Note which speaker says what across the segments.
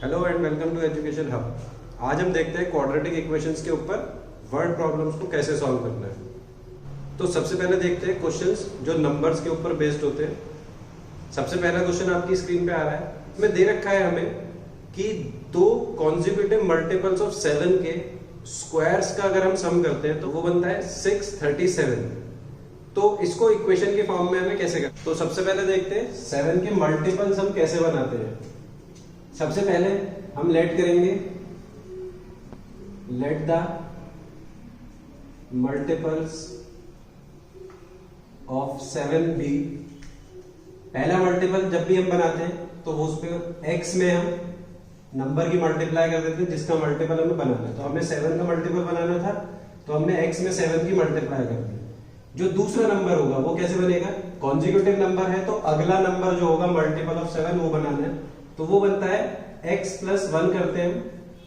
Speaker 1: Hello and welcome to education hub. आज हम देखते हैं क्वाड्रेटिक इक्वेशंस के ऊपर वर्ड प्रॉब्लम्स को कैसे सॉल्व करना है। तो सबसे पहले देखते हैं क्वेश्चंस जो नंबर्स के ऊपर बेस्ड होते हैं। सबसे पहला क्वेश्चन आपकी स्क्रीन पे आ रहा है। इसमें दे रखा है हमें कि दो कॉन्जिक्यूटिव मल्टीपल्स ऑफ 7 के स्क्वायर्स का अगर हम सम करते हैं तो वो बनता है 637। तो इसको इक्वेशन के फॉर्म में हमें कैसे करते हैं? तो सबसे पहले देखते हैं 7 के मल्टीपल्स हम कैसे बनाते हैं। सबसे पहले हम लेट करेंगे, let the multiples of 7 be. पहला मल्टीपल जब भी हम बनाते हैं तो उस पर एक्स में हम नंबर की मल्टीप्लाई कर देते हैं जिसका मल्टीपल हमें बनाना है। तो हमें 7 का मल्टीपल बनाना था तो हमने एक्स में 7 की मल्टीप्लाई कर दी। जो दूसरा नंबर होगा वो कैसे बनेगा? कॉन्जिक्यूटिव नंबर है तो अगला नंबर जो होगा मल्टीपल ऑफ 7 वो बनाना है। तो वो बनता है x प्लस 1 करते हैं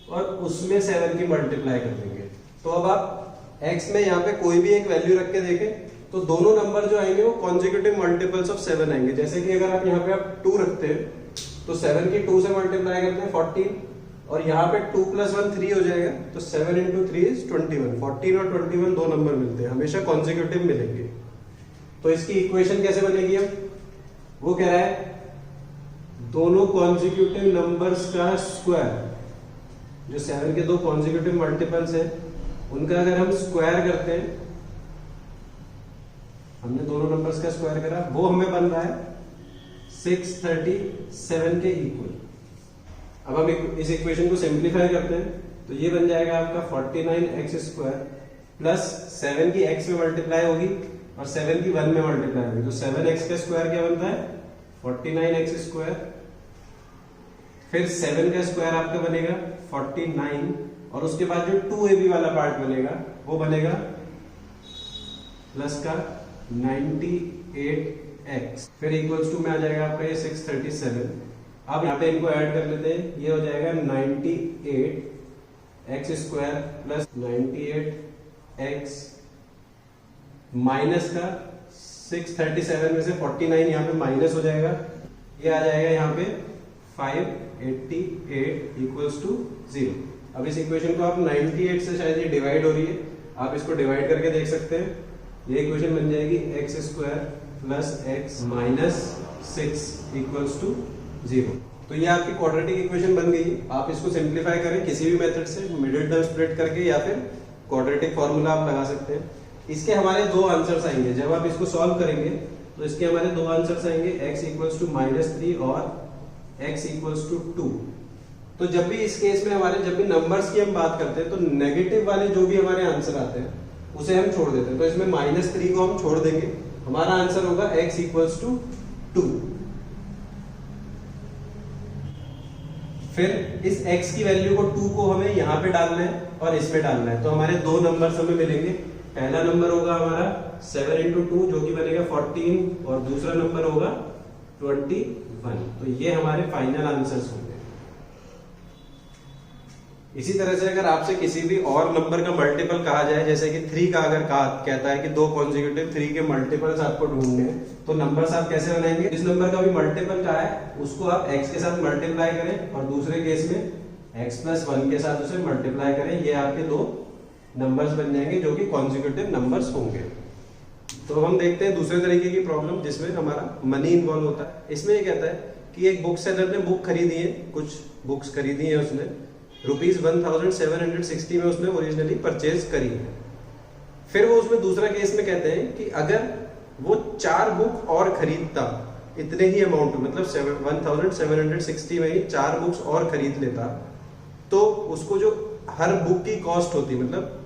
Speaker 1: और उसमें 7 की मल्टीप्लाई कर देंगे। तो अब आप x में यहाँ पे कोई भी एक वैल्यू रख के देखें तो दोनों नंबर जो आएंगे वो कॉन्जिक्यूटिव मल्टीपल्स ऑफ 7 आएंगे। जैसे कि अगर आप यहाँ पे आप 2 रखते हैं तो 7 की 2 से मल्टीप्लाई करते हैं 14 और यहाँ पे 2 प्लस 1 3 हो जाएगा। तो 7 इंटू 3 इज 21। 14 और 21 दो नंबर मिलते हैं, हमेशा कॉन्जिक्यूटिव मिलेंगे। तो इसकी इक्वेशन कैसे बनेगी? अब वो कह रहा है दोनों कॉन्जिक्यूटिव नंबर्स का स्क्वायर, जो 7 के दो कॉन्जिक्यूटिव मल्टीपल्स है उनका अगर हम स्क्वायर करते हैं, हमने दोनों नंबर्स का स्क्वायर करा, वो हमें बन रहा है 637 के इक्वल। अब हम इस इक्वेशन को सिंप्लीफाई करते हैं तो ये बन जाएगा आपका 49x स्क्वायर प्लस 7 की x में मल्टीप्लाई होगी और 7 की 1 में मल्टीप्लाई होगी। तो 7x का स्क्वायर क्या बनता है? 49x square. फिर 7 का स्क्वायर आपका बनेगा 49 और उसके बाद जो 2ab वाला पार्ट बनेगा वो बनेगा प्लस का 98x। फिर इक्वल्स टू में आ जाएगा आपका ये 637। अब यहाँ पे इनको ऐड कर लेते हैं, ये हो जाएगा 98x square plus 98x minus का 637 में से 49 यहाँ पे माइनस हो जाएगा, ये आ जाएगा यहाँ पे 588 इक्वल्स टू 0। अब इस इक्वेशन को आप 98 से शायद ये डिवाइड हो रही है, आप इसको डिवाइड करके देख सकते हैं। ये इक्वेशन बन जाएगी x square plus x minus 6 equals to 0। तो ये आपकी क्वाड्रेटिक इक्वेशन बन गई। आप इसको सिंप्लीफाई करें किसी भी मेथड से, मिडिल टर्म स्प्लिट करके या फिर क्वाड्रेटिक फॉर्मूला आप लगा सकते हैं। इसके हमारे दो आंसर्स आएंगे। जब आप इसको सॉल्व करेंगे तो इसके हमारे दो आंसर्स आएंगे, x इक्वल्स टू -3 और x इक्वल्स टू 2। तो जब भी इस केस में हमारे जब भी नंबर्स की हम बात करते हैं तो नेगेटिव वाले जो भी हमारे आंसर आते हैं उसे हम छोड़ देते हैं। तो इसमें -3 को हम छोड़ देंगे, हमारा आंसर होगा x इक्वल्स टू 2। फिर इस x की वैल्यू को 2 को हमें यहाँ पे डालना है और इसमें डालना है। तो हमारे दो नंबर्स हमें मिलेंगे। पहला नंबर होगा हमारा 7 इंटू 2 जो कि बनेगा 14 और दूसरा नंबर होगा 21। तो ये हमारे फाइनल आंसर्स होंगे। इसी तरह से अगर आपसे किसी भी और नंबर का मल्टीपल कहा जाए, जैसे कि 3 का अगर कहता है कि दो कॉन्जिक्यूटिव 3 के मल्टीपल्स आपको ढूंढने हैं, तो नंबर्स आप कैसे बनाएंगे? इस नंबर का भी मल्टीपल कहा है उसको आप x के साथ मल्टीप्लाई करें और दूसरे केस में x प्लस 1 के साथ उसे मल्टीप्लाई करें। ये आपके दो नंबर्स बन जाएंगे जो कि कॉन्जिक्यूटिव नंबर्स होंगे। तो हम देखते हैं दूसरे तरीके की प्रॉब्लम जिसमें हमारा मनी इन्वॉल्व होता है। इसमें ये कहता है कि एक बुक सेलर ने बुक खरीदी है, कुछ बुक्स खरीदी है उसने, ₹1760 में उसने ओरिजिनली परचेज करी है। फिर वो उसमें दूसरा केस में कहते हैं कि अगर वो 4 बुक और खरीदता इतने ही अमाउंट में, मतलब 1760 में ही 4 बुक्स और खरीद लेता, तो उसको जो हर बुक की कॉस्ट होती, मतलब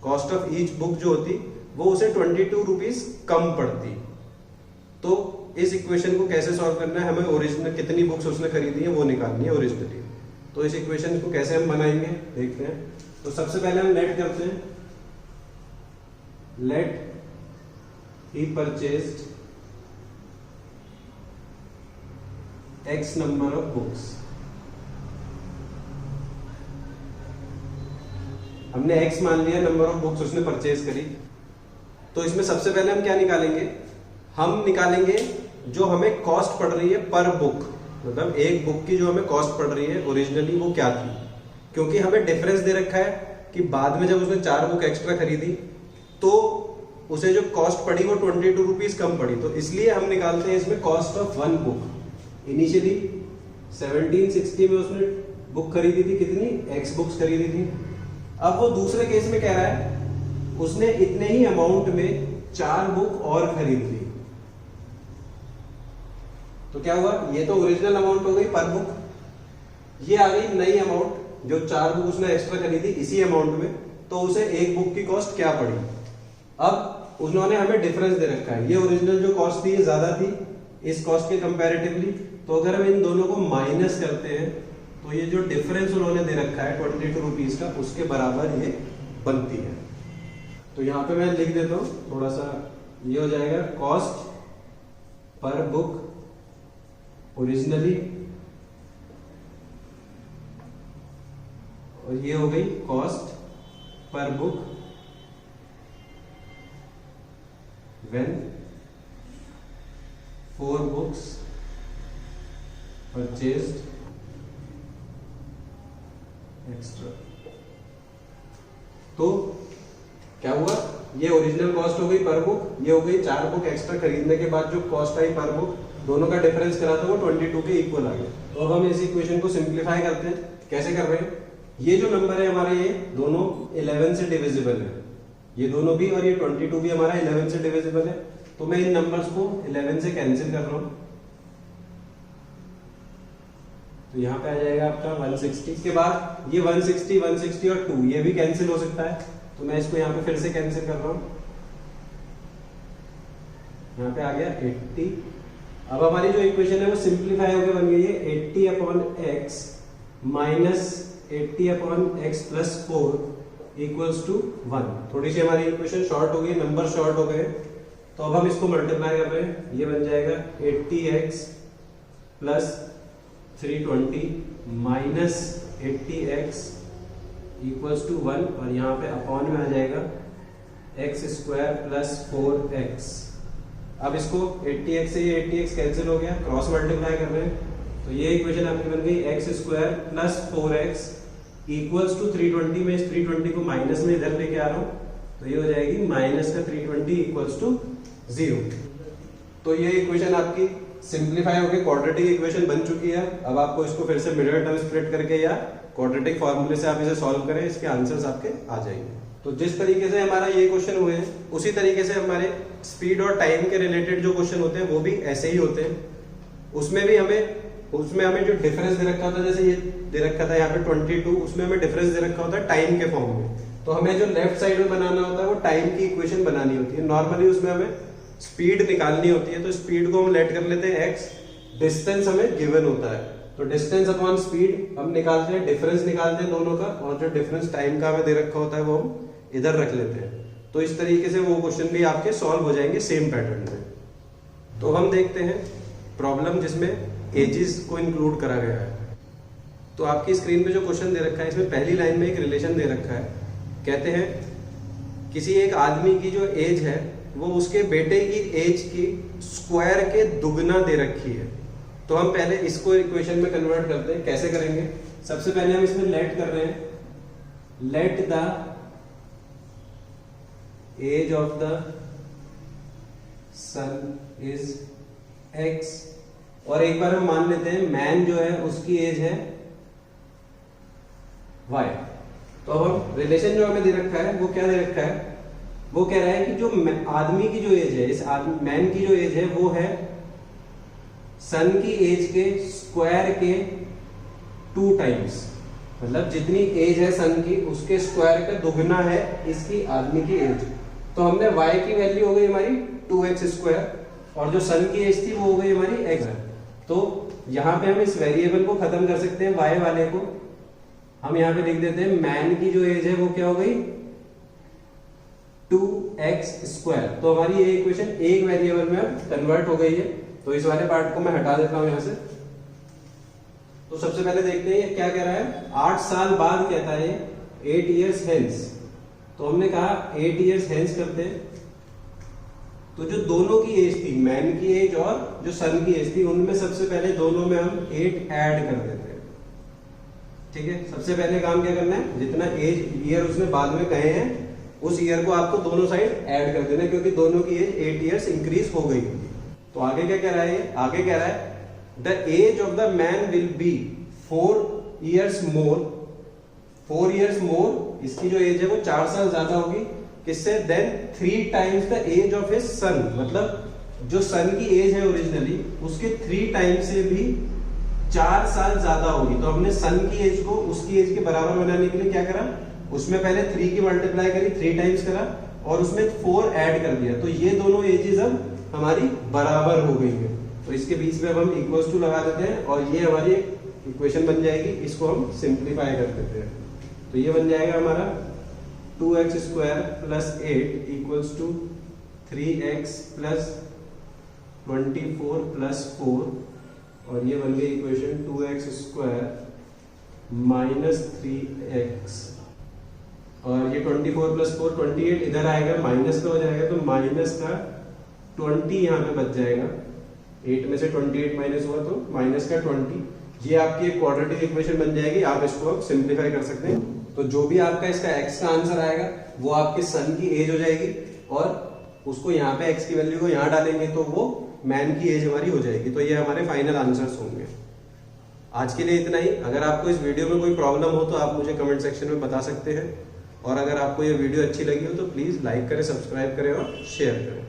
Speaker 1: कॉस्ट ऑफ ईच बुक जो होती, वो उसे 22 रुपीज कम पड़ती। तो इस इक्वेशन को कैसे सॉल्व करना है? हमें ओरिजिनल कितनी बुक्स उसने खरीदी है वो निकालनी है ओरिजिनली। तो इस इक्वेशन को कैसे हम बनाएंगे देखते हैं। तो सबसे पहले हम लेट करते हैं, let he purchased x number of books. हमने x मान लिया नंबर ऑफ बुक्स उसने परचेज करी। तो इसमें सबसे पहले हम क्या निकालेंगे? हम निकालेंगे जो हमें कॉस्ट पड़ रही है पर बुक। मतलब एक बुक की जो हमें कॉस्ट पड़ रही है ओरिजिनली वो क्या थी, क्योंकि हमें डिफरेंस दे रखा है कि बाद में जब उसने 4 बुक एक्स्ट्रा खरीदी तो उसे जो कॉस्ट पड़ी वो 22 रुपीज कम पड़ी, तो इसलिए हम निकालते हैं इसमें cost of one book. Initially 1760 में उसने बुक खरीदी थी, कितनी x बुक्स खरीदी थी। अब वो दूसरे केस में कह रहा है उसने इतने ही अमाउंट में 4 बुक और खरीद ली, तो क्या हुआ, ये तो ओरिजिनल अमाउंट हो गई पर बुक, ये आ गई नई अमाउंट जो 4 बुक उसने एक्स्ट्रा खरीदी इसी अमाउंट में, तो उसे एक बुक की कॉस्ट क्या पड़ी। अब उन्होंने हमें डिफरेंस दे रखा है, ये ओरिजिनल जो कॉस्ट थी ये ज्यादा थी इस कॉस्ट के कंपैरेटिवली, तो अगर हम इन दोनों को माइनस करते हैं तो ये जो डिफरेंस उन्होंने दे रखा है 22 रुपीज का उसके बराबर ये बनती है। तो यहां पे मैं लिख देता हूं थोड़ा सा, ये हो जाएगा कॉस्ट पर बुक ओरिजिनली, और ये हो गई cost per book when 4 books purchased extra। तो क्या हुआ, ये ओरिजिनल कॉस्ट हो गई पर बुक, ये हो गई 4 बुक एक्स्ट्रा खरीदने के बाद जो कॉस्ट आई पर बुक, दोनों का डिफरेंस करा तो वो 22 के इक्वल आ गया। तो अब हम इस इक्वेशन को सिंप्लीफाई करते हैं, कैसे कर रहे हैं, ये जो नंबर है हमारे ये दोनों 11 से डिविजिबल है, ये दोनों भी, और ये 22 भी हमारा 11 से डिविजिबल है, तो मैं इन नंबर्स को 11 से कैंसिल कर रहा हूं, तो यहां पे आ जाएगा आपका 160 के बाद ये 160 160 और 2 ये भी कैंसिल हो सकता है, तो मैं इसको यहां पे फिर से कैंसिल कर रहा हूं, यहां पे आ गया 80। अब हमारी जो इक्वेशन है वो सिंप्लीफाई होकर बन गई है 80 upon x minus 80 upon x plus 4 equals to 1। थोड़ी सी हमारी इक्वेशन शॉर्ट हो गई, नंबर शॉर्ट हो गए, तो अब हम इसको मल्टीप्लाई कर रहे हैं, ये बन जाएगा 80x plus 320 minus 80x equals to 1, और यहाँ पे अपॉन में आ जाएगा x स्क्वायर प्लस 4x। अब इसको 80x से ये 80x कैंसिल हो गया, क्रॉस मल्टीप्लाई कर रहे हैं, तो ये इक्वेशन आपकी बन गई x square plus 4x equals to 320 में इस 320 को माइनस में इधर लेके आ रहा हूं, तो ये हो जाएगी माइनस का 320 इक्वल्स टू 0। तो ये इक्वेशन आपकी सिंप्लीफाई होकर क्वाड्रेटिक इक्वेशन बन चुकी है। अब आपको इसको फिर से मिडिल टर्म स्प्लिट करके या क्वाड्रेटिक फॉर्मूले से आप इसे सॉल्व करें, इसके आंसर्स आपके आ जाएंगे। तो जिस तरीके से हमारा ये क्वेश्चन हुए हैं उसी तरीके से हमारे स्पीड और टाइम के रिलेटेड जो क्वेश्चन होते हैं वो भी ऐसे ही होते हैं। उसमें हमें जो डिफरेंस दे रखा होता है, जैसे ये दे रखा था यहाँ पे 22, उसमें हमें डिफरेंस दे रखा होता है टाइम के फॉर्म में, तो हमें जो लेफ्ट साइड में बनाना होता है वो टाइम की इक्वेशन बनानी होती है। नॉर्मली उसमें हमें स्पीड निकालनी होती है, तो स्पीड को हम लेट कर लेते हैं x, डिस्टेंस हमें गिवन होता है, तो डिस्टेंस अपॉन स्पीड हम निकालते हैं, डिफरेंस निकालते हैं दोनों का, और जो डिफरेंस टाइम का हमें दे रखा होता है वो हम इधर रख लेते हैं। तो इस तरीके से वो क्वेश्चन भी आपके सॉल्व हो जाएंगे सेम पैटर्न में। तो हम देखते हैं प्रॉब्लम जिसमें एजेस को इंक्लूड करा गया है। तो आपकी स्क्रीन पे जो क्वेश्चन दे रखा है इसमें पहली लाइन में एक रिलेशन दे रखा है, कहते हैं किसी एक आदमी की जो एज है वो उसके बेटे की एज की स्क्वायर के दुगना दे रखी है। तो हम पहले इसको इक्वेशन में कन्वर्ट करते हैं, कैसे करेंगे, सबसे पहले हम इसमें लेट कर रहे हैं, let the age of the son is x, और एक बार हम मान लेते हैं मैन जो है उसकी एज है y। तो अब हम रिलेशन जो हमें दे रखा है वो क्या दे रखा है, वो कह रहा है कि जो आदमी की जो एज है, इस मैन की जो एज है वो है सन की एज के स्क्वायर के 2 टाइम्स, मतलब जितनी एज है सन की उसके स्क्वायर का दुगना है इसकी आदमी की एज। तो हमने y की वैल्यू हो गई हमारी 2x स्क्वायर, और जो सन की एज थी वो हो गई हमारी x। तो यहां पे हम इस वेरिएबल को खत्म कर सकते हैं, y वाले को हम यहां पे लिख देते हैं मैन की जो एज है वो क्या हो गई 2x स्क्वायर। तो हमारी ये इक्वेशन एक वेरिएबल में कन्वर्ट हो गई है, तो इस वाले पार्ट को मैं हटा देता हूं यहां से। तो सबसे पहले देखते हैं ये क्या कह रहा है, 8 साल बाद कहता है 8 years hence। तो हमने कहा 8 years hence करते हैं, तो जो दोनों की एज थी, मैन की एज और जो सन की एज थी, उनमें सबसे पहले दोनों में हम 8 ऐड कर देते हैं। ठीक है, सबसे पहले काम क्या करना है, जितना एज ईयर उसने बाद में कहे हैं उस ईयर को आपको दोनों साइड ऐड कर देना, क्योंकि दोनों की एज 8 ईयर्स इंक्रीज हो गई। तो आगे क्या कह रहा है, आगे कह रहा है the age of the man will be 4 years more, 4 years more, इसकी जो एज है वो 4 साल ज्यादा होगी, किससे, then 3 times the age of his son, मतलब जो सन की एज है ओरिजिनली उसके 3 टाइम से भी 4 साल ज्यादा होगी। तो हमने सन की एज को उसकी एज के बराबर बनाने के लिए क्या करा, उसमें पहले 3 की मल्टीप्लाई करी, 3 टाइम्स करा और उसमें 4 ऐड कर दिया, तो ये दोनों एजेस अब हमारी बराबर हो गई है। तो इसके बीच में अब हम इक्वल्स टू लगा देते हैं और ये हमारी इक्वेशन बन जाएगी, इसको हम सिंप्लीफाई कर देते हैं। तो ये बन जाएगा हमारा 2x square plus 8 equals to 3x plus 24 plus 4, और ये बन गई equation 2x square minus 3x, और ये 24 प्लस 4 28 इधर आएगा, माइनस का हो जाएगा, तो माइनस का 20 यहाँ पे बच जाएगा, 8 में से 28 माइनस हुआ तो माइनस का 20। ये आपकी एक क्वाड्रेटिक इक्वेशन बन जाएगी, आप इसको अब सिंप्लीफाई कर सकते हैं। तो जो भी आपका इसका x का आंसर आएगा वो आपके सन की एज हो जाएगी, और उसको यहाँ पे x की वैल्यू को यहाँ डालेंगे तो वो मैन की एज हमारी हो जाएगी। तो ये हमारे फाइनल आंसर्स होंगे। आज के लिए इतना ही। अगर आपको इस वीडियो में कोई प्रॉब्लम हो तो आप मुझे कमेंट सेक्शन में बता सकते हैं, और अगर आपको ये वीडियो अच्छी लगी हो तो प्लीज लाइक करें, सब्सक्राइब करें और शेयर करें।